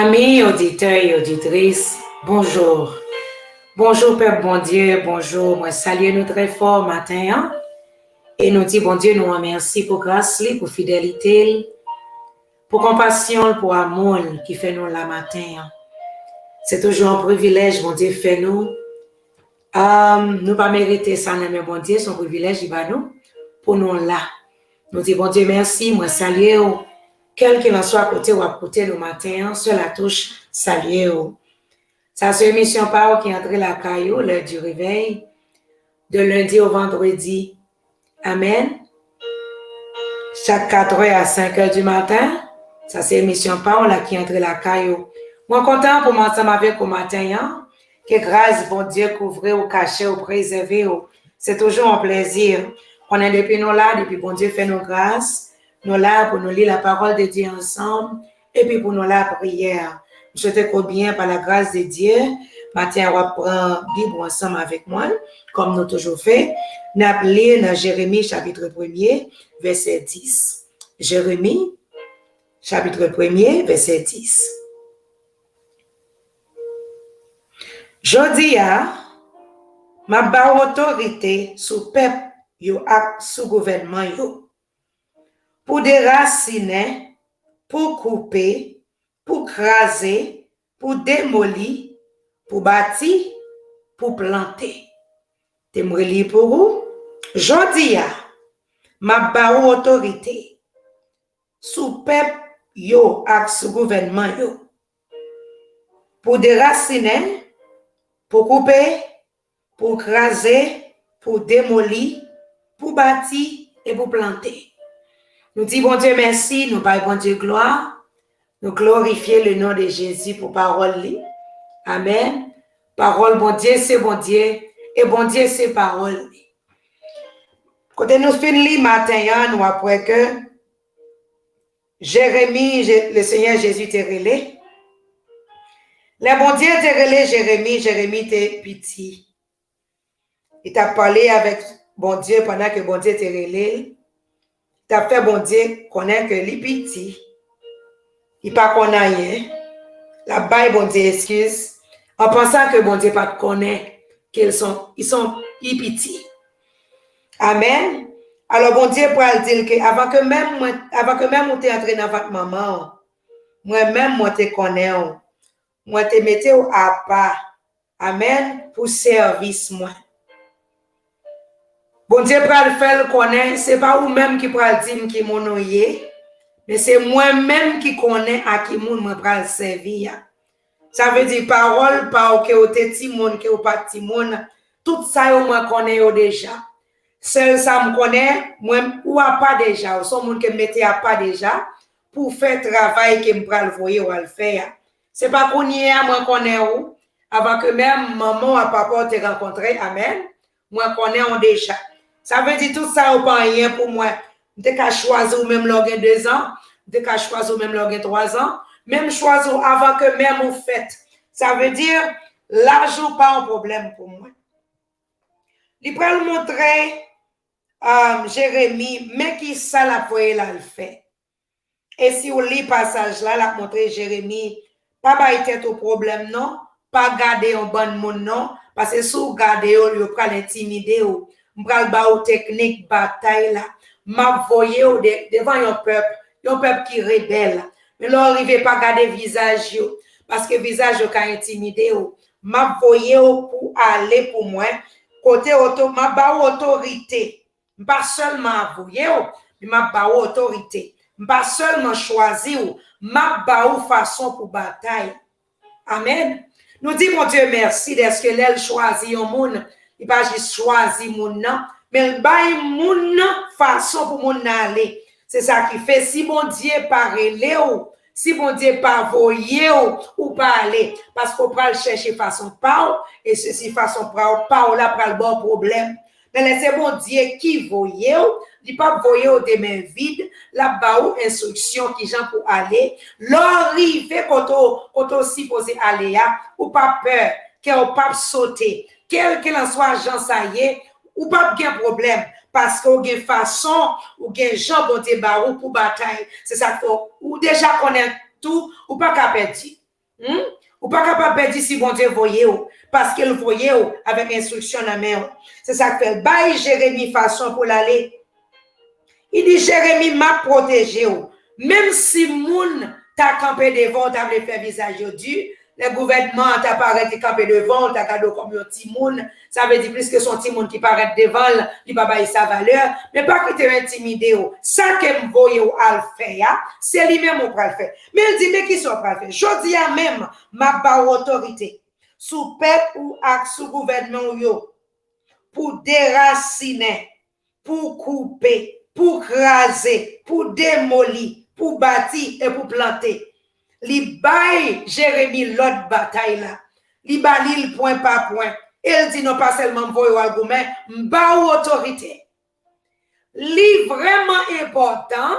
Amis, auditeurs et auditrices, bonjour. Bonjour, Père bon Dieu, bonjour. Moi, salue nous très fort matin. Et nous dit, bon Dieu, nous remercie pour grâce, pour fidélité, pour compassion, pour amour qui fait nous la matin. C'est toujours un privilège, bon Dieu, fait nous. Nous pas mériter ça, mais bon Dieu, son privilège, il va nous, pour nous là. Nous dit, bon Dieu, merci, moi, salue. Quel qu'il en soit à côté ou à côté le matin, sur la touche, saluer. Ça, c'est une émission par qui est entrée la caillou, l'heure du réveil, de lundi au vendredi. Amen. Chaque 4h à 5h du matin, ça, c'est une émission par là qui est entrée la caillou. Moi, content pour m'ensemble avec au matin, que grâce, bon Dieu, couvrir ou cacher ou préserver. C'est toujours un plaisir. On est depuis nous là, depuis bon Dieu fait nos grâces. Nous là pour nous lire la parole de Dieu ensemble et puis pour nous la prière. Je souhaite qu'au bien par la grâce de Dieu, matin on va prendre Bible ensemble avec moi, comme nous toujours fait. Nous allons dans Jérémie chapitre 1er, verset 10. Jérémie chapitre 1er, verset 10. Jodi ma ba autorité sous peuple yo ak sous gouvernement yo. Pour déraciner, pour couper, pour craser, pour démolir, pour bâtir, pour planter. T'aimerais lire pour vous? Jodi ma ba autorité sous peuple yo ak sous gouvernement yo. Pour déraciner, pour couper, pour craser, pour démolir, pour bâtir et pour planter. Nous disons, bon Dieu, merci, nous parlons, bon Dieu, gloire. Nous glorifions le nom de Jésus pour parole. Amen. Parole, bon Dieu, c'est bon Dieu. Et bon Dieu, c'est parole. Quand nous finissons matin, nous après que Jérémie, le Seigneur Jésus t'a relé. Le bon Dieu t'a relé Jérémie t'a petit. Il t'a parlé avec bon Dieu pendant que bon Dieu t'a relé. T'as fait bon Dieu connaître que les petits, il pas connaît rien. La Bible, bon Dieu, excuse, en pensant que bon Dieu pas connaît qu'ils sont petits. Amen. Alors bon Dieu pour dire que avant que même on t'est entré dans votre maman, moi-même moi te connais, moi te mettais à part. Amen. Pour service moi. Bon Dieu pour le faire connaître, c'est pas vous-même qui pour le dire qui mon mais c'est moi-même qui connais à qui mon moi pour le servir. Ça veut dire parole pas que au petit monde que au pas petit monde, tout ça yo moi connais déjà. Seul ça me connaît, moi ou a pas déjà, son monde que mettait à pas déjà pour faire travail que me pral voyer ou le faire. C'est pas qu'on y est moi connais ou avant que même maman ou papa te rencontrer, amen. Moi connais on déjà. Ça veut dire tout ça ou pas rien pour moi. Dès qu'à choisir ou même l'orgue 2 ans, dès qu'à choisir ou même l'orgue 3 ans, même choisir avant que même vous faites. Ça veut dire l'argent pas un problème pour moi. Il peut le montrer Jérémie, mais qui ça la poêle là le fait. Et si vous lit passage là, la montrer Jérémie, pas bailler tête au problème non, pas garder un bon monde non, parce que si vous gardez vous pouvez l'intimider ou m'pral ba ou technique bataille là, m'a voyé devant un peuple qui rebelle. Mais là arrivez pas garder visage yo parce que visage yo ka intimider ou m'a voyé pour aller pour moi côté m'a ba autorité, pas seulement voyé mais m'a ba autorité, pas seulement choisi ou m'a ba façon pour bataille. Amen. Nous disons mon Dieu merci d'être que l'elle choisit un monde. Il pas juste choisir mon nom, mais il bail mon façon pour mon aller. C'est ça qui fait si mon Dieu pas relé ou si mon Dieu pas voyer ou pas aller parce qu'on peut chercher façon pas et ceci façon pas là pour le bon problème. Mais laissez mon Dieu qui voyer il pas voyer des mains vides là bas instruction qui gens pour aller l'arriver quand on supposé aller ou pas peur qu'on pas sauter. Quel qu'il en soit, Jean, ça y est, ou pas de problème, parce qu'on a une façon, ou une gens bon barreau pour bataille. C'est ça qu'il faut, ou déjà connaître tout, ou pas qu'à perdre. Ou pas capable de dire si bon Dieu voyait parce qu'il voyait avec instruction dans la main. C'est ça que fait. Bail Jérémie façon pour l'aller. Il dit Jérémie m'a protégé. Même si moun t'a campé devant, t'a fait visage du, le gouvernement t'a paraît campé devant, t'a cadeau comme un petit moun, ça veut dire plus que son petit moun qui paraît devant, il va pas sa valeur, mais pas que tu intimider. Ça que m'voye à le faire, c'est lui-même qui va le faire. Mais il dit mais qui sont pas faire? Je dis à même m'a ba autorité sous peuple ou sous gouvernement yo pour déraciner, pour couper, pour craser, pour démolir, pour bâtir et pour planter. Li bail Jérémie l'autre bataille là. Li balil point par point. Il dit non pas seulement voyo argument, m'ba autorité. Li vraiment important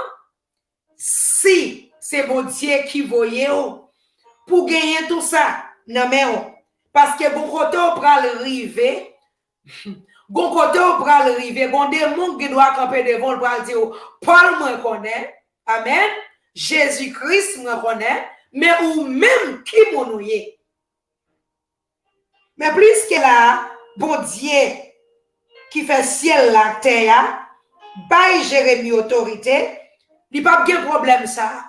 si c'est mon Dieu qui voyait pour gagner tout ça non mais parce que bon côté on pral river bon côté on pral river bon démon qui doit camper devant le pral dire Paul me connaît amen Jésus-Christ me connaît mais ou même qui monouye mais plus que là bon Dieu qui fait ciel la terre bail Jérémie autorité il pas de problème ça.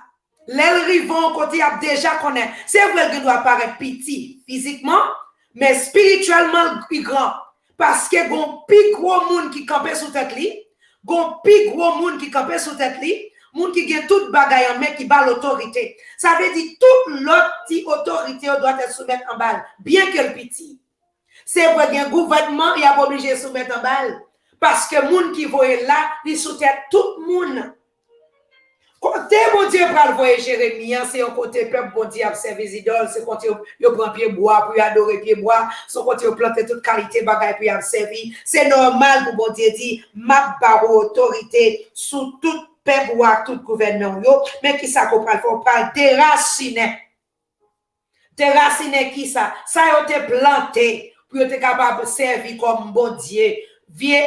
Les rivons côté a déjà connaît. C'est vrai qu'il doit paraître petit physiquement, mais spirituellement plus grand. Parce que gon plus gros monde qui campait sous tête li, gon plus gros monde qui campait sous tête li, monde qui gagne toute bagaille en main qui bat l'autorité. Ça veut dire toute l'autre autorité doit être soumise en balle, bien que le petit. C'est vrai qu'il gouvernement il a pas obligé de soumettre en balle parce que monde qui voit là, il soutient tout le monde. Côté bon Dieu pral voyer Jérémie, c'est un côté peuple bon Dieu observe les idoles, c'est côté yo prend pied bois pour adorer pied bois, son côté yo planter toute qualité bagaille pour observer. C'est normal pour bon Dieu dire m'a barre autorité sous tout peuple ou tout gouvernement yo, mais qui ça qu'on pral faut pral déraciner. Déraciner qui ça? Ça yo te planté pour être capable de servir comme bon Dieu. Vieux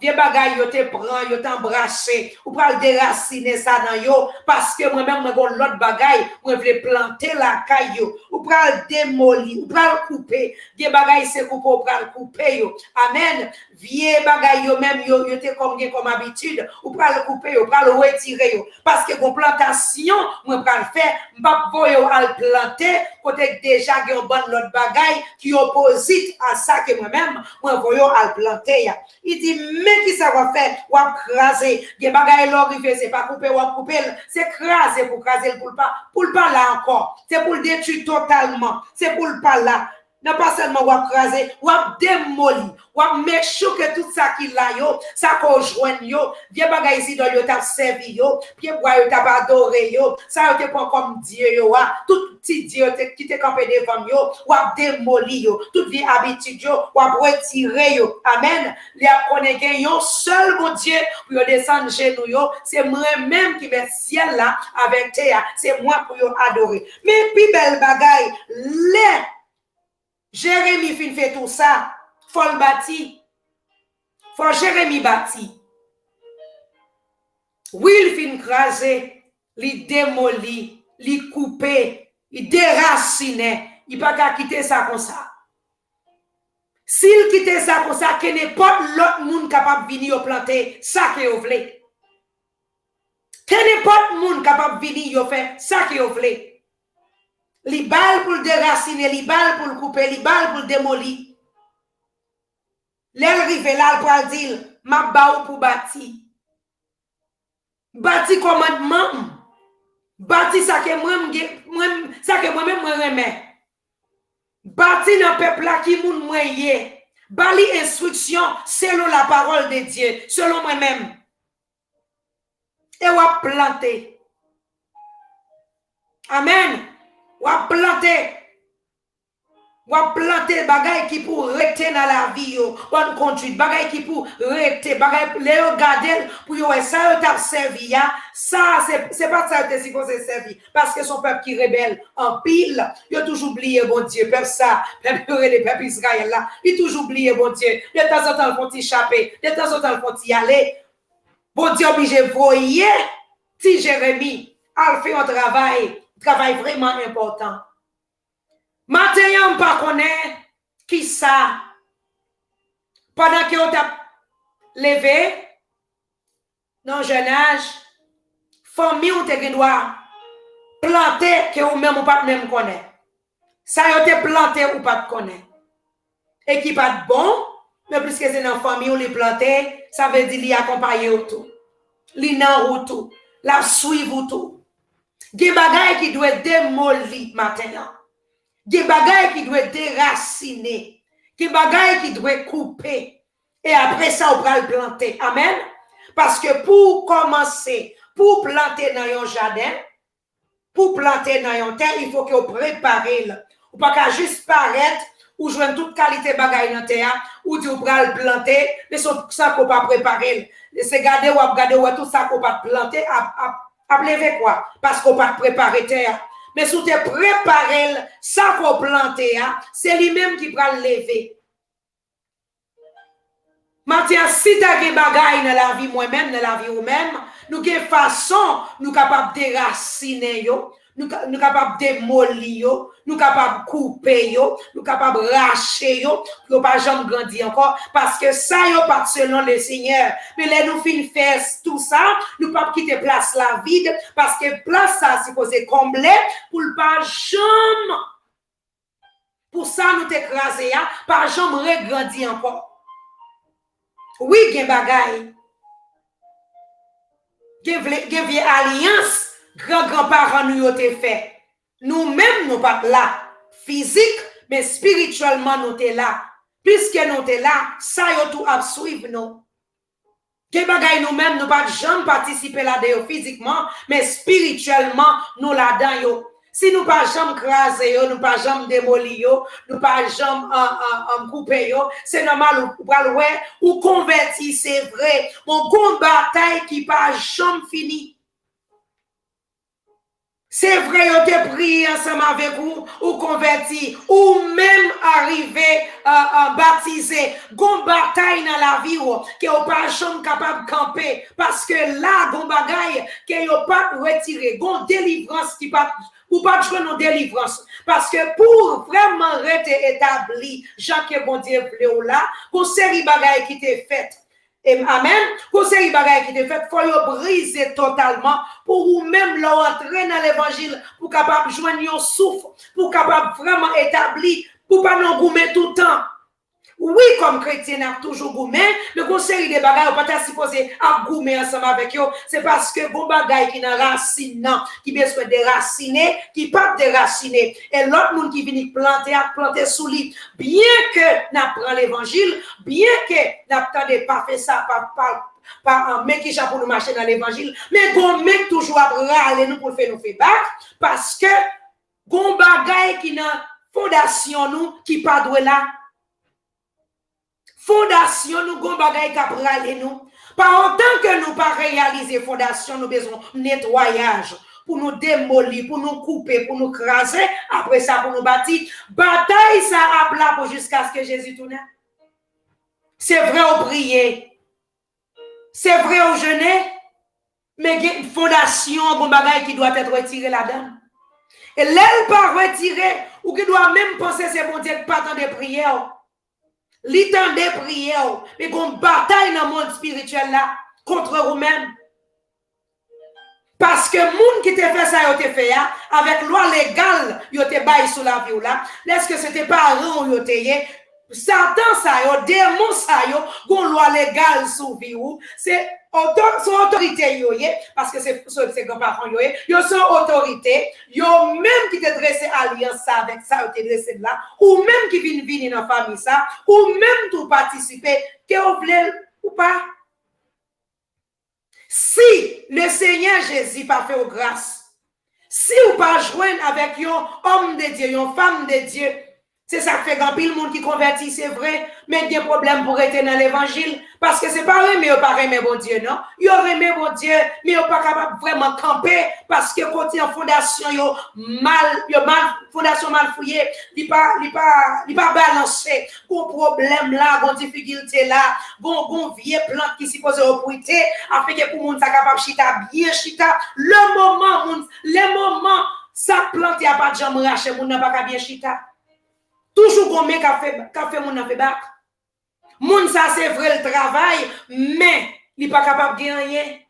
bagay yo te prend yo t'embrasser ou pral déraciner ça dans yo parce que moi même moi gon l'autre bagay moi vle planter la caillou ou pral démolir ou pral couper vieux bagay c'est couper ou pral couper yo amen vieux bagay yo même yo te comme habitude ou pral couper yo pral retirer yo parce que gon plantation moi pral faire m'pa voyo al planter côté déjà gon bon l'autre bagay qui opposite à ça que moi même moi voyo al planter. Il dit, mais qui ça va faire? Ou craser. Des bagailles l'orifier, c'est pas couper ou couper, c'est craser pour craser pour pas là encore. C'est pour le détruire totalement. C'est pour le pas là. Non pas seulement ou craser, ou démolir, ou méchou que tout ça qui là yo, ça qu'on joigne yo, vieux bagaille ici dans yo t'a servi yo, puis bois yo t'a adoré yo, ça yo te prend comme Dieu yo, tout petit Dieu qui te campé devant yo, ou démolir yo, toute vie habitude yo, ou retirer yo. Amen. Les connaît un seul bon Dieu pour yo descendre genou yo, c'est moi même qui met ciel là avec terre, c'est moi pour yo adorer. Mais puis belle bagaille, les Jérémie fin fait tout ça, faut le bâtir. Faut Jérémie bâtir. Oui, il fin craser, il démolit, il couper, il déraciner. Il pas qu'à quitter ça comme ça. S'il quitte ça comme ça, que n'importe l'autre monde capable de venir planter ça que vous voulez. Que n'importe monde capable de venir faire ça que vous voulez. Li bal pour le déraciner, li bal pour le couper, li bal pour le démolir. L'elle rive là pour dire, ma ba ou pour bâtir. Bâtir commandement. Bâtir ça que moi-même moi remets. Bâtir dans peuple là qui moun moyen. Bali instruction selon la parole de Dieu, selon moi-même. Et ou planter. Amen. Ou planter bagay qui pour rester dans la vie yo bonne conduite bagay qui pour rester bagay les regarder pour yo ça yo t'a servi ya ça c'est pas ça que c'est supposé servir parce que son peuple qui rebelle en pile yo toujours oublié bon Dieu peuple ça peuple les peuple Israël là il toujours oublié bon Dieu de temps en temps font échapper de temps en temps font y aller bon Dieu obligé voyer si Jérémie a fait un travail vraiment important. Matin, on pas connaît qui ça. Pendant que on t'a levé, dans jeune âge, famille ou te doit planter que ou même ou pas même connaît. Ça yo te planté ou pas connaît. Et qui pas bon, mais plus que c'est dans famille ou les planter, ça veut dire li accompagner ou tout. Li nan ou tout, la suivre ou tout. Des bagages qui doivent démolir maintenant. Des bagages qui doivent déraciner. Des bagages qui doivent couper. Et après ça, on va le planter. Amen. Parce que pour commencer, pour planter dans un jardin, pour planter dans un terre, il faut que vous préparez. Ou pas qu'à juste paraître, ou jouer toute qualité bagaille dans terre, ou dire vous le planter, mais c'est ça qu'on va préparer. C'est garder ou tout ça qu'on va planter, à lever quoi? Parce qu'on va préparer terre. Mais si vous préparez ça qu'on planter, c'est lui-même qui va le lever. Maintenant, si tu as des bagailles dans la vie moi-même, dans la vie ou-même, nous avons façon, nous capables de déraciner, nous capables de démolir, nous capables de couper, nous capables de racher, pour ne pas jamais grandir encore, parce que ça, n'est pas selon le Seigneur. Mais là, nous finissons faire tout ça, nous ne pouvons pas quitter place la vide, parce que place ça, c'est supposé combler, pour ne pas jamais, pour ça, nous t'écraser, pas jamais regrandir encore. Oui, gen bagay. Gen vieille alliance, grand-parents nous ont fait. Nous-mêmes, nous pas là, physique, mais spirituellement, nous sommes là. Puisque nous sommes là, ça y a tout à suivre nous. Gen bagay nous-mêmes, nous pas jamais participer là-dedans physiquement, mais spirituellement, nous là-dedans. Si nous pas jamais craser, nous pas jamais démolir, nous pas jamais couper, c'est normal ou convertir, c'est vrai. Mon bon bataille qui pas jamais fini. C'est vrai, vous te prié ensemble avec vous, ou converti, ou même arrivé à baptiser. Gon bataille dans la vie, que vous pas jamais capable de camper. Parce que là, gon bagaille, que vous pas retirer. Gon délivrance qui pas, ou pas de jouer nos délivrance. Parce que pour vraiment rester établi, Jacques bon Dieu voulait là, pour série bagaille qui t'est faite. Amen. Pour ces bagages qui te fait, il faut briser totalement pour vous-même entrer dans l'évangile, pour capable joindre un souffle, pour capable vraiment établir, pour pas non goumer tout le temps. Oui, comme chrétien, on a toujours goumé, mais une série de bagages, on ne peut pas supposer à goumer ensemble avec eux. C'est parce que bon bagages qui n'a racine, qui besoin de raciner, qui pas de raciner. Et l'autre monde qui vient planter sous lui. Bien que n'a prend l'évangile, bien que n'a pas fait ça par un mec qui pour nous marcher dans l'évangile, mais bon mec toujours à râler nous pour faire nous faire battre, parce que bon bagages qui n'a fondation nous, qui pas doué là. Fondation, nous avons bagay kap rale nous. Pas autant que nous pas réaliser fondation, nous besoin nettoyage pour nous démolir, pour nous couper, pour nous craser. Après ça, pour nous bâtir. Bataille, ça a plat pour jusqu'à ce que Jésus tourne. C'est vrai au prier. C'est vrai au jeûner. Mais il y a une fondation, un bagay qui doit être retiré là-dedans. Et l'aile pas retiré, ou qui doit même penser c'est bon Dieu pas tant de prières. L'étang de prières, mais qu'on bataille dans le monde spirituel là, contre vous-même. Parce que les gens qui te fait ça, ils te fait avec loi légale, ils te baillent sous la vie là. Est-ce que c'était pas rang ils te Satan ça yo, démon ça yo, gon loi légale sous vie c'est son autorité yo parce que c'est grands-parents yo son autorité, yo même qui te dressé alliance avec ça, yo te dressé là, ou même qui vient venir dans famille ça, ou même tout participer que vous voulez ou pas. Si le Seigneur Jésus pas fait grâce, si vous pas joindre avec un homme de Dieu, une femme de Dieu, c'est ça qui fait grand pile monde qui convertit, c'est vrai, mais il y a un problème pour être dans l'évangile, parce que c'est pas aimer ou pas aimer bon Dieu, non? Il y a aimer bon Dieu, mais il n'est pas capable vraiment camper, parce que quand il y a une fondation, fondation mal fouillée, il n'est pas balancé, bon problème là, bon difficulté là, bon vieux plante qui suppose opportunité, afin que pour monde ça capable chita, bien chita, le moment, ça plante, il n'y a pas de jambe raché, monde n'a pas bien chita. Toujours gomme qu'a fait mon fait bac. Moun ça c'est vrai le travail, mais il pas capable de gagner.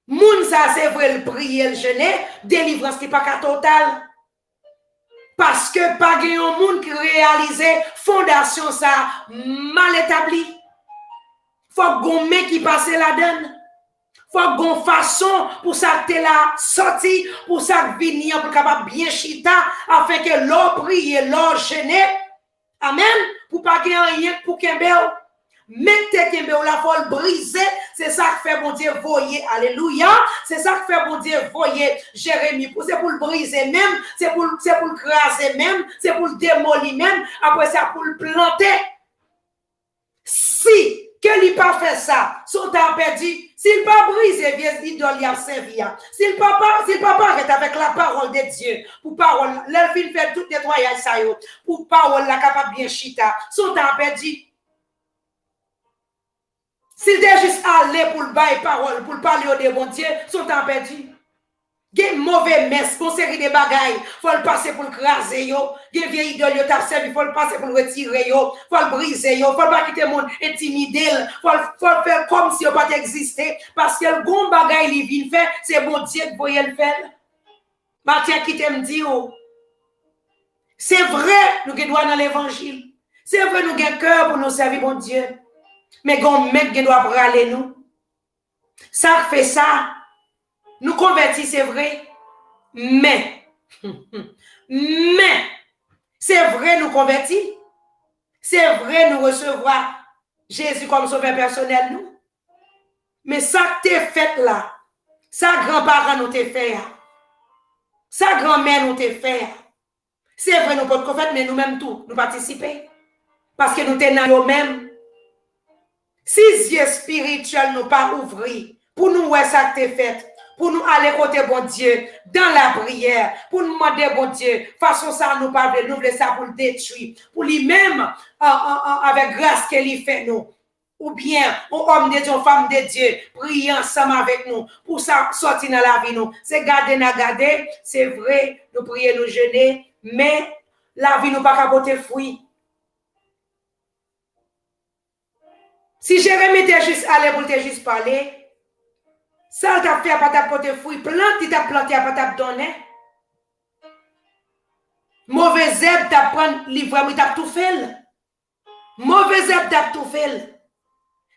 Moun ça c'est vrai le prier, le jeûner, délivrance qui pas total. Parce que pas un monde qui réalise fondation ça mal établie. Faut qu'on mec qui passe la donne. Faut qu'on façon pour ça que la sortie, pour ça que venir pour capable bien chita afin que l'on prie, l'on jeûner. Amen. Pour pas qu'il y ait rien pour Kembeo. Mettez Kembeo la folle brisée. C'est ça que fait bon Dieu voyer. Alléluia. C'est ça que fait bon Dieu voyer Jérémie. C'est pour le briser même. C'est pour le craser même. C'est pour le démolir même. Après ça, pour le planter. Si que lui pas fait ça, son temps perdu. S'il pas brisé, l'idole il a servi. S'il pas arrête avec la parole de Dieu, pour parole, l'elfine fait tout nettoyage ça pour parole la capable bien chita, son temps perdu. S'il est juste allé pour le bail parole, pour parler au de bon Dieu, son temps perdu. Gen mauvais messe, pour série de bagailles, faut le passer pour le craser yo. Gen vieille idole yo t'a servi, faut le passer pour le retirer yo, faut le briser yo, faut pas quitter monde intimider, faut le faire comme si yo pas existé parce que le bon bagaille li vinn faire, c'est bon Dieu qui voyait le faire. Matthieu qui t'aime dit c'est vrai nous qui doit dans l'évangile. C'est vrai nous gen cœur pour nous servir bon Dieu. Mais gon mec qui doit braler nous. Ça fait ça. Nous convertis, c'est vrai, mais c'est vrai nous convertis, c'est vrai nous recevoir Jésus comme sauveur personnel, nous. Mais ça que t'es fait là, ça grand-parent nous t'es fait, ça grand-mère nous t'es fait, c'est vrai nous pas de fait, mais nous-mêmes tout, nous participer, parce que nous t'es dans nous-mêmes. Si les yeux spirituels nous pas ouvrir, pour nous voir ça que t'es fait, pour nous aller côté bon Dieu, dans la prière, pour nous demander bon Dieu, façon ça nous pas nous voulons ça pour le détruire, pour lui-même, avec grâce qu'il fait nous, ou bien, un homme de Dieu, une femme de Dieu, prier ensemble avec nous, pour ça sortir dans la vie nous, c'est garder, c'est vrai, nous prier, nous jeûner, mais la vie nous pas capoter fruit. Si Jérémie était juste allé pour te juste parler, ça t'a fait pas t'apporter fruit, plante t'a planté pas t'a donné. Mauvais herbe t'a prendre livre mais t'a tout fait. Mauvais herbe t'a tout fait.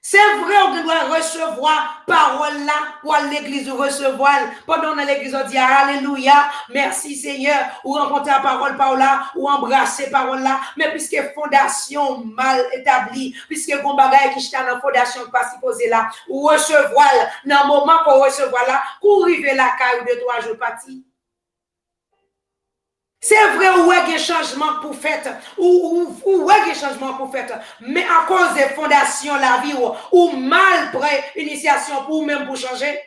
C'est vrai on doit recevoir parole là ou à l'église recevoir pendant dans l'église on dit alléluia, merci Seigneur ou rencontrer la parole par là ou embrasser parole là, mais puisque fondation mal établie, puisque gon bagaille qui está dans fondation pas supposé là ou recevoir dans moment pour recevoir là pour arriver la caille de 3 jours parti. C'est vrai, où est-ce changement pour faire, où est-ce changement pour faire, mais à cause des fondations, la vie, ou mal près, initiation pour même pour changer.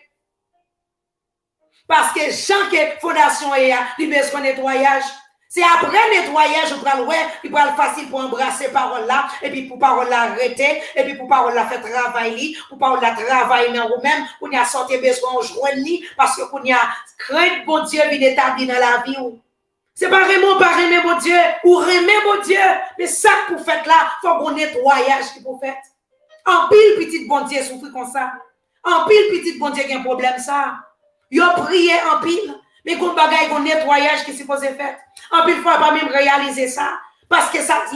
Parce que chaque fondation est, il besoin de nettoyage. C'est après nettoyage, on prend il prend facile pour embrasser parole là, et puis pour parole là arrêter, et puis pour parole là faire travail, pour parole là travailler dans vous-même, pour y a sortir besoin de joindre, parce que pour y a crainte bon Dieu vient établi dans la vie. C'est pas vraiment pas aimer mon Dieu ou aimer mon Dieu, mais ça pour faire là, faut qu'on nettoyage qui pour faire. En pile petit bon Dieu souffre comme ça. En pile petit bon Dieu qui a un problème ça. Yo prié en pile, mais qu'on bagaille qu'on nettoyage qui supposé faire. En pile fois pas même réaliser ça parce que ça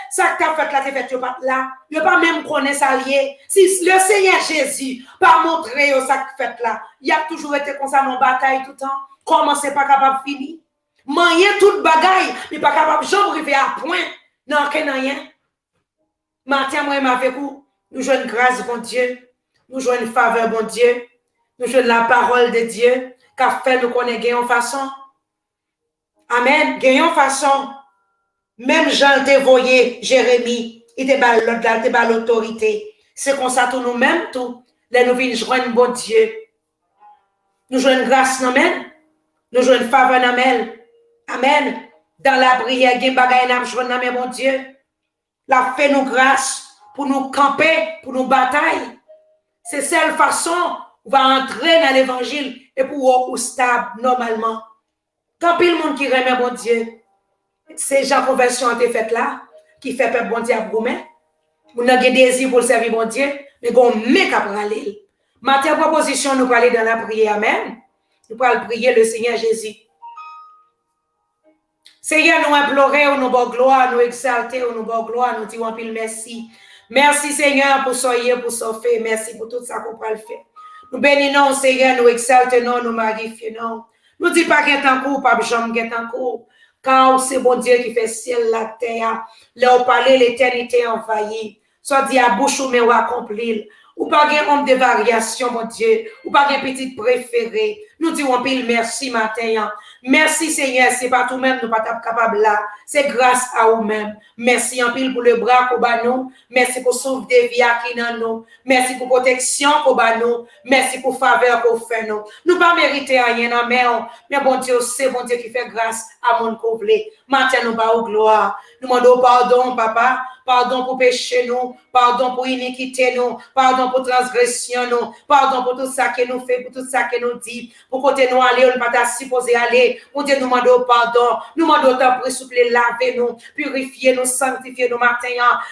ça que tu as fait là, tu fait pas là. Yo pas même connaître ça lié. Si le Seigneur Jésus pas montré ça que fait là, il a toujours été comme ça dans bataille tout le temps. Comment c'est pas capable de finir? Manger toute bagaille, mais pas capable de arriver à point. Non, que rien. Matin, moi, avec vous, nous jouons une grâce, bon Dieu. Nous jouons une faveur, bon Dieu. Nous jouons la parole de Dieu. Qu'a fait nous connaître gagnons façon. Amen. Gagnons façon. Même Jean te voyé, Jérémie, il te bat l'autorité. C'est comme ça, tout nous-mêmes, tout. Là, nous venons joindre, bon Dieu. Nous jouons une grâce, amen. Nous jouons une faveur, amen. Amen. Dans la prière, gen bagay n'a joué dans mon Dieu. La fait nous grâce pour nous camper, pour nous batailler. C'est seule façon on va entrer dans l'évangile et pour être stable normalement. Quand il y a monde qui remet mon Dieu. C'est Jean conversion en fait là, qui fait peuple bon Dieu à gourmet. Vous n'avez pas désir pour le servir bon Dieu, mais vous mec à parler. Matin proposition, nous parler dans la prière, amen. Nous allons prier le Seigneur Jésus. Seigneur, nous implorons, nous bon gloire, nous exalter, nous bon gloire, nous disons pile merci. Merci Seigneur pour ce pour ce fait. Merci pour tout ça qu'on peut le faire. Nous bénissons Seigneur, nous exaltons, nous magnifions. Nous disons pas qu'il y a un coup, pas jamais qu'il y a un coup. Car c'est bon Dieu qui fait ciel, la terre. Là, on parlait l'éternité envahie. Soit dit à bouche ou mais ou accompli. Ou pas un homme de variation, mon Dieu. Ou pas un petit préféré. Nous disons pile merci matin. Merci Seigneur, c'est pas tout même nous pas capable là. C'est grâce à vous-même. Merci en pile pour le bras qu'on bat nous. Merci pour sauver des vies qui dans nous. Merci pour protection qu'on bat nous. Merci pour faveur qu'on fait nous. Nous pas mériter rien en mer. Mais bon Dieu, c'est bon Dieu qui fait grâce à mon couplé. Matin nous pas au gloire. Nous demandons pardon, papa. Pardon pour péché nous, pardon pour iniquité nous, pardon pour transgression nous, pardon pour tout ça que nous fait, pour tout ça que nous dit, pour côté nous aller, on ne pas supposé aller, pour Dieu nous demandons pardon, nous demandons tant pour souple laver nous, purifier nous, sanctifier nous matin,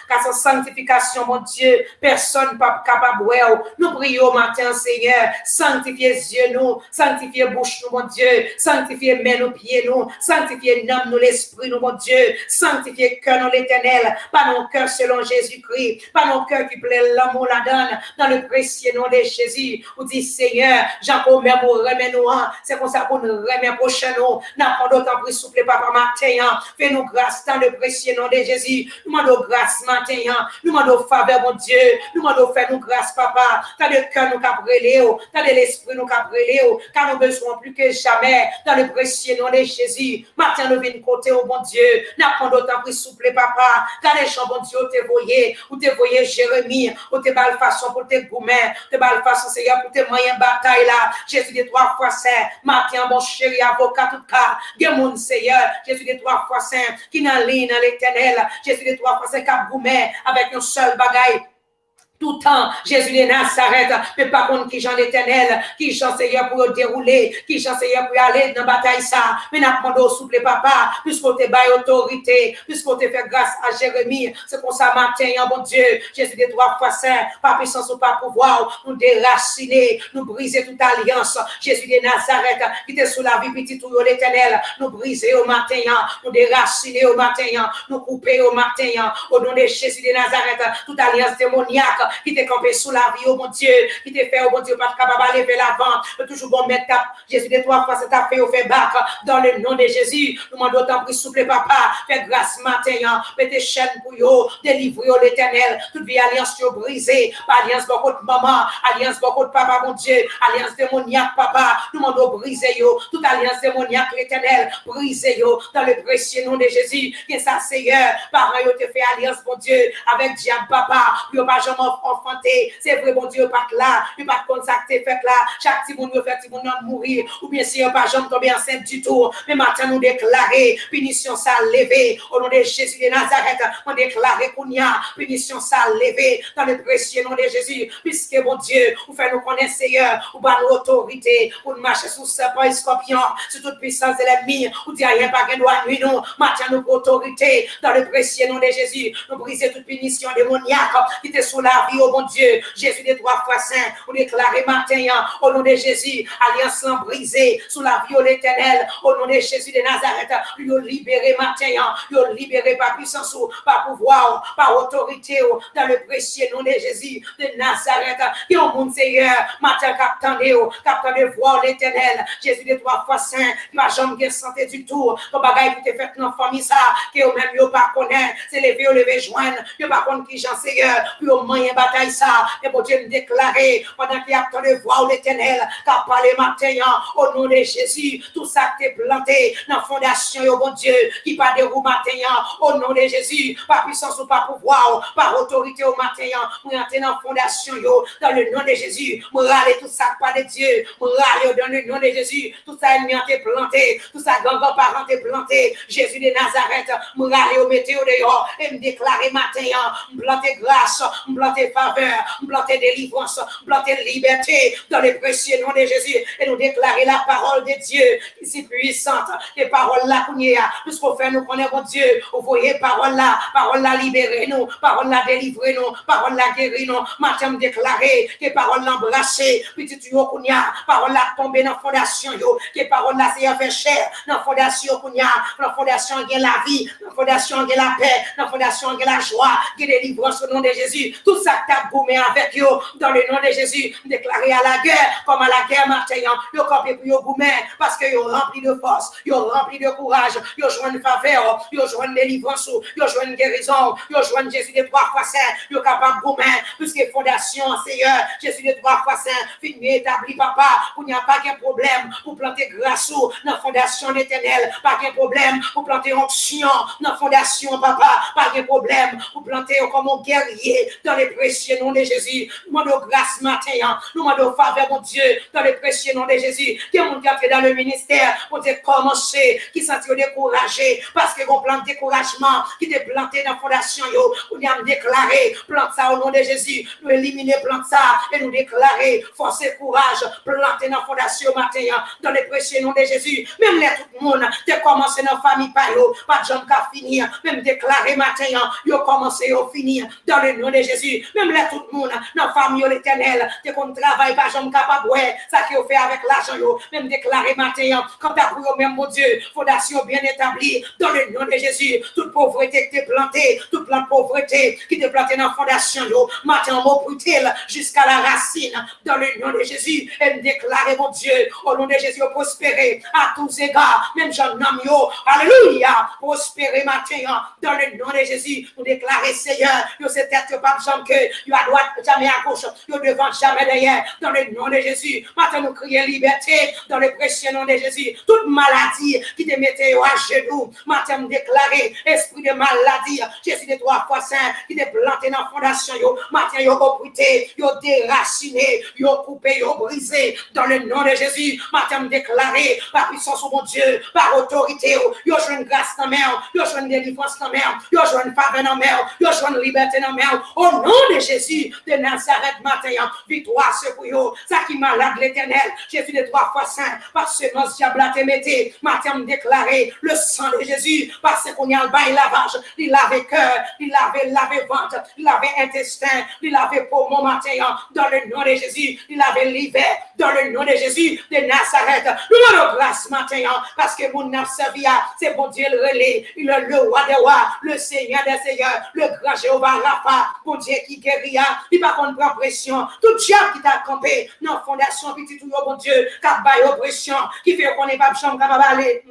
car sans sanctification, mon Dieu, personne pas capable de nous prions matin, Seigneur, sanctifier yeux nous, sanctifier bouche nous, mon Dieu, sanctifier main nous, pieds nous, sanctifier l'âme nous, l'esprit nous, mon Dieu, sanctifier cœur nous, l'éternel, pas nos cœurs selon Jésus-Christ, pas nos cœurs qui plaît l'amour la donne, dans le précieux nom de Jésus, on dit Seigneur, Jean-Paul, même au remet nous, c'est comme ça qu'on nous remet prochain nous, n'a pas d'autant plus souple, papa matin, fais-nous grâce dans le précieux nom de Jésus, nous demandons grâce matin, nous demandons faveur, mon Dieu, nous demandons fais-nous grâce, papa, t'as le cœur nous cabrelé, t'as de l'esprit nous cabrelé, car nous besoin plus que jamais, dans le précieux nom de Jésus, matin nous venons côté, oh mon Dieu, n'a pas d'autant plus souple, papa, car les chambres, bon Dieu, ou te voyez Jérémie, ou te belle façon pour te gourmet, te belle façon, Seigneur, pour te moyens bataille là, Jésus de 3 fois saint, matin, mon chéri avocat, tout cas, Dieu mon Seigneur, Jésus de 3 fois saint, qui n'a ligne dans l'éternel, Jésus de 3 fois saint, qui a gourmet, avec un seul bagaille, tout temps, Jésus de Nazareth, mais par contre, qui j'en éternel, qui j'en Seigneur pour dérouler, qui j'en Seigneur pour aller dans la bataille ça, mais n'a pas au souple papa, puisqu'on te baille autorité, puisqu'on te fait grâce à Jérémie, c'est pour ça matin, bon Dieu, Jésus de 3 fois saint, pas puissance ou pas pouvoir, nous déraciner, nous briser toute alliance, Jésus de Nazareth, qui était sous la vie petit tout l'éternel, nous briser au matin, nous déraciner au matin, nous couper au matin, au nom de Jésus de Nazareth, toute alliance démoniaque, qui t'est campé sous la vie, oh mon Dieu, qui t'est fait, oh mon Dieu, pas capable d'aller vers l'avant, toujours bon mettre Jésus de 3 fois, c'est ta fait, au fait bac, dans le nom de Jésus, nous demandons tant pris souple, papa, fais grâce matin, mets tes chaînes pour yo, délivrer l'éternel, toute vie alliance brisée, alliance beaucoup de maman, alliance beaucoup de papa, mon Dieu, alliance démoniaque, papa, nous demandons briser yo, toute alliance démoniaque, l'éternel, briser yo, dans le précieux nom de Jésus, que ça, Seigneur, parents, yo te fait alliance, mon Dieu, avec diable, papa, yo pas jamais enfanté, c'est vrai, mon Dieu, pas là, il pas contacté, fait là, chaque petit monde fait petit monde mourir, ou bien si on pas jamais tomber enceinte du tout, mais maintenant nous déclarer, punition ça levé, au nom de Jésus de Nazareth, on déclare qu'on y a, punition ça levé, dans le précieux nom de Jésus, puisque mon Dieu, vous faites nous connaître, Seigneur, ou pas nos autorités, ou nous marcher sous serpent et scorpion, sur toute puissance de l'ennemi, ou dire rien pas qu'un doigt nuit, nous, maintenant nous autorité, dans le précieux nom de Jésus, nous briser toute punition démoniaque, qui était sous la vie, oh mon Dieu, Jésus des 3 fois saint, on déclare matin, au nom de Jésus, alliance brisée, sous la vie de l'éternel, au nom de Jésus de Nazareth, lui libéré matin, lui libéré par puissance, par pouvoir, par autorité, dans le précieux nom de Jésus de Nazareth, qui au monde Seigneur, matin, captain de voir l'éternel, Jésus des 3 fois saint, qui va jamais santé du tout, comme bagaille qui te fait dans la famille ça, qui au même yo pas connaît, c'est lever joindre, yo pas connaît qui j'en Seigneur, puis au moyen bataille ça, et bon Dieu me déclarer, pendant qu'il y a tant de voir l'éternel, qu'a parlé matin, au nom de Jésus, tout ça qui est planté dans la fondation, au bon Dieu, qui pas de roue matin, au nom de Jésus, par puissance ou par pouvoir, par autorité au matin, nous rentrons dans la fondation, dans le nom de Jésus, nous râler tout ça pas de Dieu, nous râler dans le nom de Jésus, tout ça ennemi a été planté, tout ça grand parent est planté, Jésus de Nazareth, nous râler au météo dehors, et me déclarer matin, me planter grâce, me planter planter faveur, planter délivrance, planter liberté dans les précieux noms de Jésus. Et nous déclarer la parole de Dieu qui est si puissante. Les paroles là, puisqu'on fait nous connaître Dieu. Vous voyez, parole là, libérer nous, parole là, délivrer nous, parole là, guérir nous. Matin, déclarer que parole là, embrasser, petit tuyau, parole là, tomber dans la fondation, que parole là, c'est faire chair, dans la fondation, dans la fondation, il y a la vie, dans la fondation, il y a la paix, dans la fondation, il y a la joie, il y a délivrance au nom de Jésus. Tout ça, tu as boumé avec eux, dans le nom de Jésus, déclarer à la guerre, comme à la guerre matin, yo campé pour yo boumé, parce que yo rempli de force, yo rempli de courage, yo joint une faveur, yo joint une délivrance, yo joint une guérison, yo joint Jésus de 3 fois saint, yo capable de boumé, puisque fondation, Seigneur, Jésus de 3 fois saint, fini établi, papa, pour n'y a pas qu'un problème, pour planter grâce dans la fondation éternelle, pas qu'un problème, pour planter onction dans la fondation, papa, pas qu'un problème, pour planter comme un guerrier dans les précieux noms de Jésus. Nous demandons grâce matin, nous demandons faveur, mon Dieu, dans les précieux noms de Jésus. Qui est mon qui dans le ministère, pour dire commencer, qui sentit découragé, parce que vos plans de découragement, qui est planté dans la fondation, nous avons déclaré, plante ça au nom de Jésus, nous éliminer, plante ça, et nous déclarer, force et courage, planter dans la fondation matin, dans les précieux noms de Jésus. Même là, tout le monde, tu as commencé dans la famille, pas de gens qui finir, même déclarer matin, tu as commencé à finir, dans le nom de Jésus. Même là, tout le monde, dans la famille, l'éternel, tu as qu'on travaille, pas de gens capable, ça qui fait avec l'argent, même déclarer matin, quand tu as pris au même mon Dieu, fondation bien établie, dans le nom de Jésus, toute pauvreté qui t'est plantée, toute plan de pauvreté qui t'est plantée dans la fondation, matin, mot brûle jusqu'à la racine, dans le nom de Jésus, et me déclarer, mon Dieu, au nom de Jésus, prospérer à tous égards, même j'en nomme, alléluia, prospérer matin, dans le nom de Jésus, nous déclarer, Seigneur, c'est tête pas de que, à droite, jamais à gauche, devant, jamais derrière, dans le nom de Jésus, matin, nous crions liberté, dans le précieux nom de Jésus, toute maladie qui te mettait à genoux, matin, déclarer, esprit de maladie, Jésus de 3 fois saint, qui te planté dans la fondation, matin, yo brûlé, yo déraciné, yo coupé, yo brisé, dans le nom de Jésus, matin, déclarer, par puissance, mon Dieu, par autorité, yo joue une grâce dans la mer, yo joue une délivrance dans la mer, yo joue une faveur dans la mer, yo joue une liberté dans la mer, au nom de Jésus, de Nazareth, matin, victoire, secours, yo, ça qui malade l'éternel, Jésus de 3 fois saint, par ce nom, diable a te metté, matin, déclarer, le sang de Jésus, parce qu'on y a le bail lavage, il lave cœur, il lave ventre, il lave intestin, il lave poumon matin, dans le nom de Jésus, il lave l'hiver, dans le nom de Jésus, de Nazareth, nous avons grâce matin, parce que mon âme servi, c'est bon Dieu le relais, il est le roi des rois, le Seigneur des seigneurs, le grand Jéhovah Rapha, bon Dieu qui guérit, il va prendre pression, tout diable qui t'a campé, dans la fondation, petit tout, bon Dieu, qui a baillé oppression, qui fait qu'on n'est pas chambre capable d'aller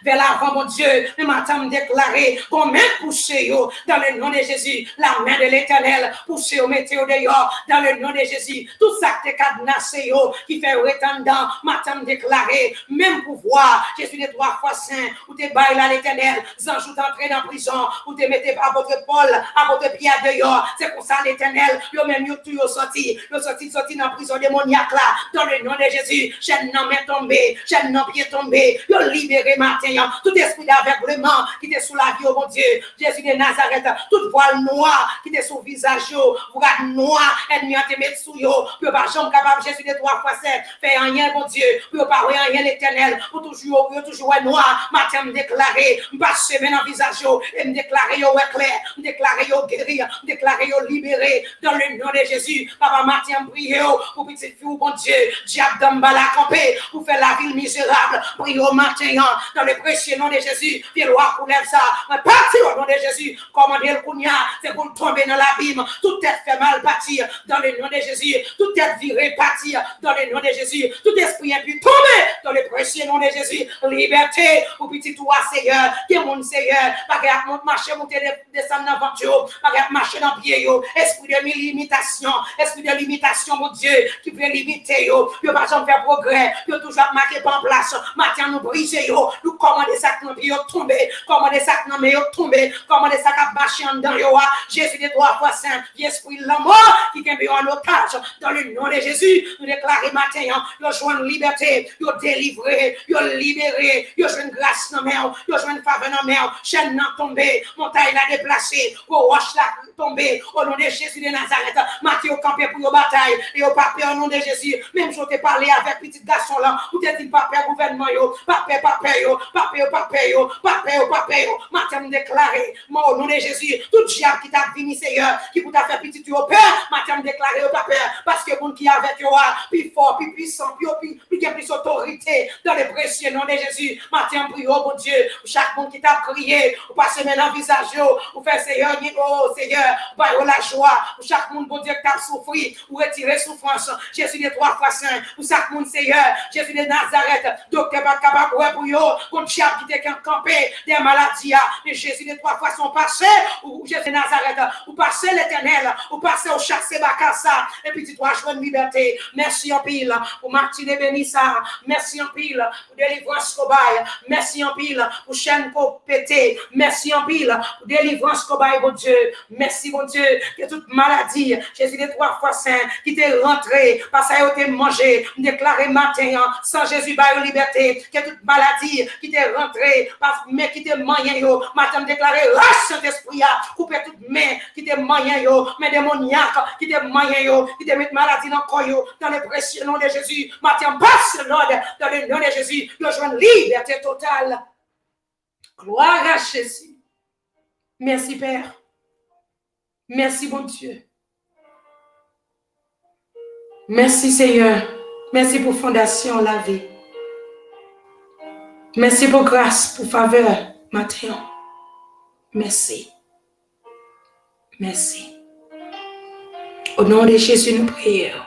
vers l'avant, mon Dieu, le matin me déclarer, qu'on met poussé dans le nom de Jésus, la main de l'éternel, poussé au météo dehors, dans le nom de Jésus, tout ça que t'es cadenassé, qui fait retendant, matin me déclarer, même pouvoir, Jésus de 3 fois saint, ou t'es baillé à l'éternel, zanjou t'entrer dans la prison, ou t'es mettez à votre épaule, à votre pied dehors, c'est pour ça l'éternel, yo même yo tout yo sorti dans la prison démoniaque là, dans le nom de Jésus, chaîne non main tombée, chaîne non pied tombé, yo libéré matin, tout esprit d'aveuglement qui était sous la vie, oh mon Dieu, Jésus de Nazareth, toute voile noire qui était sous le visage, voile noir, ennemi a te mettre sous yo, pour pas jamais capable, Jésus de 3 fois 7, faire rien, mon Dieu, pour pas rien l'éternel, pour toujours noir, matin me déclarer, me passer dans le visage, et me déclarer yo éclair, me déclarer yo guérir, me déclarer yo libéré, dans le nom de Jésus, papa matin me prier, pour petite fille, mon Dieu, diable d'embala campé, pour faire la ville misérable, prier au matin, dans le précieux nom de Jésus, puis le roi lève ça, partir au nom de Jésus, commandez le Kounia, c'est pour tomber dans l'abîme, toute tête fait mal partir, dans le nom de Jésus, toute tête virée partir, dans le nom de Jésus, tout esprit impur tomber, dans le précieux nom de Jésus, liberté, au petit toi, Seigneur, qui est mon Seigneur, pas qu'à marcher, monter, descendre dans l'aventure, pas qu'à marcher dans le pied, esprit de limitation, mon Dieu, qui veut limiter, yo pas jamais faire progrès, yo toujours marqué pas en place, matin nous briser, nous nous commander ça dans pied tomber, commander ça dans mais tomber, commander ça cap marcher dans yo. Jésus de 3 fois saint, esprit l'amour qui est en otage dans le nom de Jésus, nous déclarons matin, yo joindre liberté, yo délivrer, yo libérer, yo joindre grâce dans main, yo joindre faveur dans main, chaîne n'a tombé, montagne la déplacé, roche la tombé au nom de Jésus de Nazareth. Matthieu campé pour yo bataille, et yo pas peur au nom de Jésus. Même si on te parlé avec petit garçon là, ou te dit pas peur gouvernement yo, pas peur yo, pas peur yo, pas peur yo. Matin me déclarer, moi au nom de Jésus, tout diable qui t'a venu Seigneur, qui pour t'a faire petit yo peur, matin me déclarer yo pas peur parce que monde qui avec yo plus fort, plus puissant, plus autorité dans le précieux nom de Jésus. Matin prie oh mon Dieu, chaque monde qui t'a crié, ou passer maintenant visage ou faire Seigneur, oh Seigneur, bah la joie, ou chaque monde bon Dieu qui t'a souffert, ou retirer souffrance. Jésus de 3 fois saint, ou chaque monde Seigneur, Jésus de Nazareth, docteur pas capable pour yo, contre diable qui t'est campé des maladies, mais Jésus de 3 fois son passé, ou Jésus de Nazareth, ou passer l'Éternel, ou passer au chasser Bakassa, et puis tu dois joindre liberté. Merci en pile pour Martine Benissa, merci en pile pour délivrance cobaye, merci en pile pour chaîne pété, merci en pile pour délivrance cobaye, bon Dieu, merci bon Dieu, que toute maladie, Jésus de 3 fois saint, qui t'est rentré, parce que t'es mangé, déclaré matin, sans Jésus, baille liberté, que toute maladie qui t'est rentré, mais qui t'est moyen, matin déclaré, lâche Saint-Esprit, couper toute main qui t'est moyen, mais démoniaque, qui t'est moyen, qui t'est mis maladie dans le corps, dans le précieux nom de Jésus, matin passe l'ordre, dans le nom de Jésus, nous jouons liberté totale. Gloire à Jésus. Merci Père. Merci bon Dieu. Merci Seigneur. Merci pour fondation la vie. Merci pour grâce, pour faveur, matin. Merci. Merci. Au nom de Jésus, nous prions.